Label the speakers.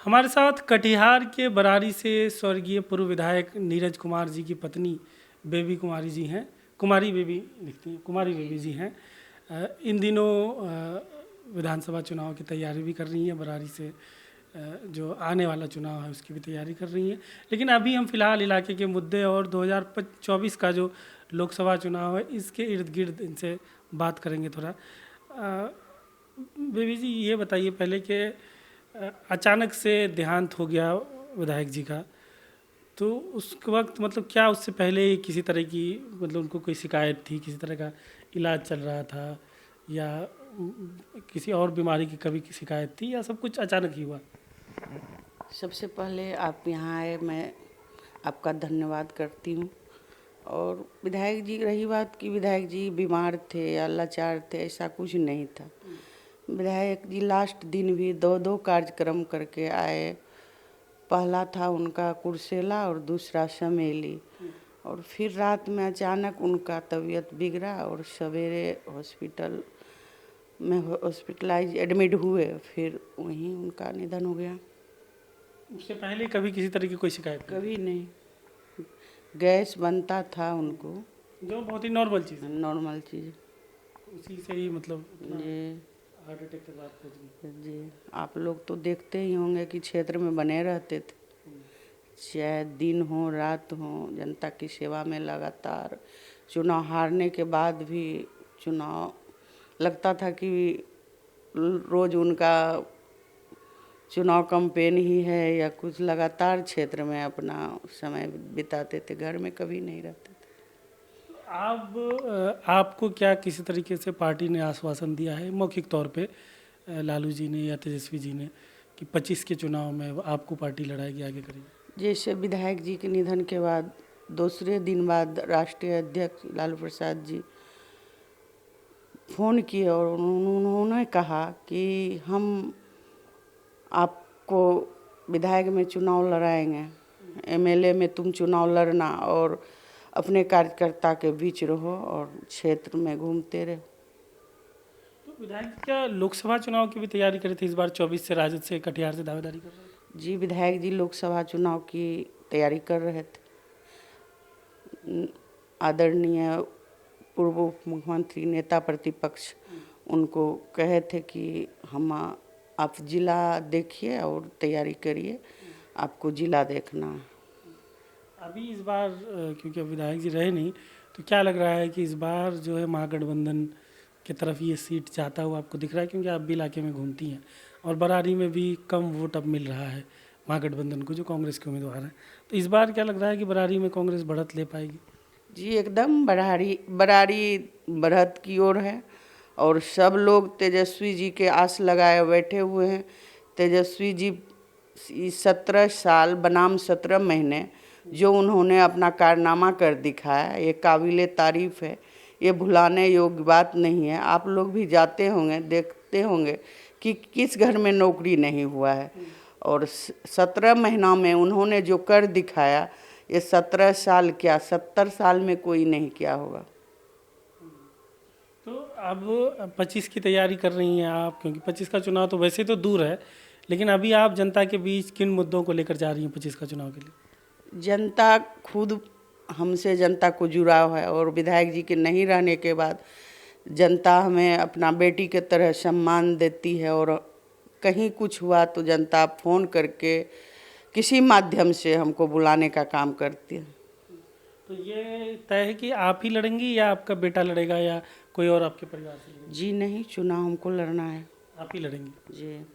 Speaker 1: हमारे साथ कटिहार के बरारी से स्वर्गीय पूर्व विधायक नीरज कुमार जी की पत्नी बेबी कुमारी जी हैं। कुमारी बेबी लिखती हैं, कुमारी बेबी जी हैं। इन दिनों विधानसभा चुनाव की तैयारी भी कर रही हैं। बरारी से जो आने वाला चुनाव है उसकी भी तैयारी कर रही हैं। लेकिन अभी हम फिलहाल इलाके के मुद्दे और 2024 का जो लोकसभा चुनाव है इसके इर्द गिर्द इनसे बात करेंगे थोड़ा। बेबी जी ये बताइए पहले कि अचानक से देहांत हो गया विधायक जी का, तो उस वक्त मतलब क्या उससे पहले किसी तरह की मतलब उनको कोई शिकायत थी, किसी तरह का इलाज चल रहा था या किसी और बीमारी की कभी की शिकायत थी या सब कुछ अचानक ही हुआ?
Speaker 2: सबसे पहले आप यहाँ आए, मैं आपका धन्यवाद करती हूँ। और विधायक जी, रही बात कि विधायक जी बीमार थे या लाचार थे, ऐसा कुछ नहीं था। विधायक जी लास्ट दिन भी दो कार्यक्रम करके आए। पहला था उनका कुर्सेला और दूसरा समेली। और फिर रात में अचानक उनका तबीयत बिगड़ा और सवेरे हॉस्पिटल में हॉस्पिटलाइज एडमिट हुए, फिर वहीं उनका निधन हो गया।
Speaker 1: उससे पहले कभी किसी तरह की कोई शिकायत
Speaker 2: कभी नहीं। गैस बनता था उनको,
Speaker 1: जो बहुत ही नॉर्मल चीज़ है,
Speaker 2: नॉर्मल चीज़।
Speaker 1: उसी से ही मतलब
Speaker 2: जी
Speaker 1: हार्ट अटैक के बाद पहुंच गई।
Speaker 2: जी, आप लोग तो देखते ही होंगे कि क्षेत्र में बने रहते थे, चाहे दिन हो रात हो, जनता की सेवा में लगातार। चुनाव हारने के बाद भी चुनाव लगता था कि रोज़ उनका चुनाव कैंपेन ही है या कुछ, लगातार क्षेत्र में अपना समय बिताते थे, घर में कभी नहीं रहते थे।
Speaker 1: आपको क्या किसी तरीके से पार्टी ने आश्वासन दिया है मौखिक तौर पे, लालू जी ने या तेजस्वी जी ने, कि 25 के चुनाव में आपको पार्टी लड़ाएगी, आगे करेगी?
Speaker 2: जैसे विधायक जी के निधन के बाद दूसरे दिन बाद राष्ट्रीय अध्यक्ष लालू प्रसाद जी फ़ोन किए और उन्होंने कहा कि हम आपको विधायक में चुनाव लड़ाएंगे, एमएलए में तुम चुनाव लड़ना और अपने कार्यकर्ता के बीच रहो और क्षेत्र में घूमते रहो।
Speaker 1: तो विधायक क्या लोकसभा चुनाव की भी तैयारी कर रहे थे इस बार? 24 से राजद से, कटिहार से दावेदारी कर रहे थे?
Speaker 2: जी, विधायक जी लोकसभा चुनाव की तैयारी कर रहे थे। आदरणीय पूर्व मुख्यमंत्री नेता प्रतिपक्ष उनको कहे थे कि हम आप जिला देखिए और तैयारी करिए, आपको जिला देखना है।
Speaker 1: अभी इस बार क्योंकि अब विधायक जी रहे नहीं, तो क्या लग रहा है कि इस बार जो है महागठबंधन की तरफ ये सीट जाता हुआ आपको दिख रहा है? क्योंकि आप भी इलाके में घूमती हैं और बरारी में भी कम वोट अब मिल रहा है महागठबंधन को, जो कांग्रेस के उम्मीदवार हैं। तो इस बार क्या लग रहा है कि बरारी में कांग्रेस बढ़त ले पाएगी?
Speaker 2: जी एकदम बरारी बढ़त की ओर है और सब लोग तेजस्वी जी के आस लगाए बैठे हुए हैं। तेजस्वी जी 17 साल बनाम 17 महीने जो उन्होंने अपना कारनामा कर दिखाया, ये काबिले तारीफ़ है, ये भुलाने योग्य बात नहीं है। आप लोग भी जाते होंगे, देखते होंगे कि किस घर में नौकरी नहीं हुआ है, और 17 महीना में उन्होंने जो कर दिखाया, ये 17 साल क्या 70 साल में कोई नहीं किया होगा।
Speaker 1: तो अब 25 की तैयारी कर रही हैं आप, क्योंकि 25 का चुनाव तो वैसे तो दूर है, लेकिन अभी आप जनता के बीच किन मुद्दों को लेकर जा रही हैं 25 का चुनाव के लिए?
Speaker 2: जनता खुद हमसे, जनता को जुड़ाव है और विधायक जी के नहीं रहने के बाद जनता हमें अपना बेटी के तरह सम्मान देती है। और कहीं कुछ हुआ तो जनता फ़ोन करके किसी माध्यम से हमको बुलाने का काम करती है।
Speaker 1: तो ये तय है कि आप ही लड़ेंगी या आपका बेटा लड़ेगा या कोई और आपके परिवार से लड़ेगा?
Speaker 2: जी नहीं, चुनाव हमको लड़ना है।
Speaker 1: आप ही लड़ेंगी?
Speaker 2: जी।